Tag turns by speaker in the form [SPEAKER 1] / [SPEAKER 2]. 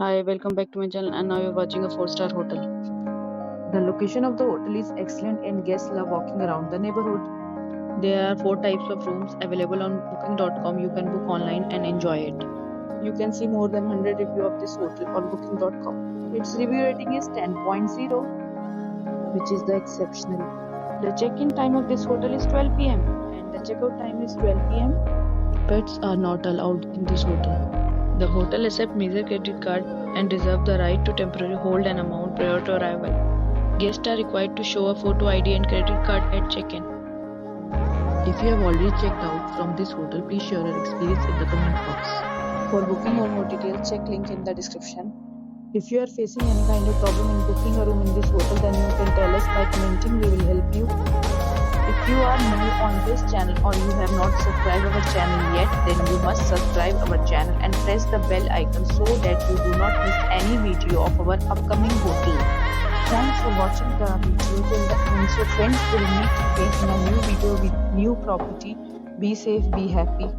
[SPEAKER 1] Hi, welcome back to my channel, and now you're watching a 4-star hotel.
[SPEAKER 2] The location of the hotel is excellent and guests love walking around the neighborhood.
[SPEAKER 1] There are 4 types of rooms available on booking.com. You can book online and enjoy it.
[SPEAKER 2] You can see more than 100 reviews of this hotel on booking.com. Its review rating is 10.0, which is the exceptional. The check-in time of this hotel is 12 p.m. and the checkout time is 12 p.m.
[SPEAKER 1] Pets are not allowed in this hotel. The hotel accepts major credit card and reserves the right to temporarily hold an amount prior to arrival. Guests are required to show a photo ID and credit card at check-in. If you have already checked out from this hotel, please share your experience in the comment box.
[SPEAKER 2] For booking or more details, check link in the description. If you are facing any kind of problem in booking a room in this hotel, then you can tell us by commenting. We will help you. If you are new on this channel or you have not subscribed our channel yet, then you must subscribe our channel and press the bell icon so that you do not miss any video of our upcoming hotel. Thanks for watching the video till the end. So friends, will meet again in a new video with new property. Be safe, be happy.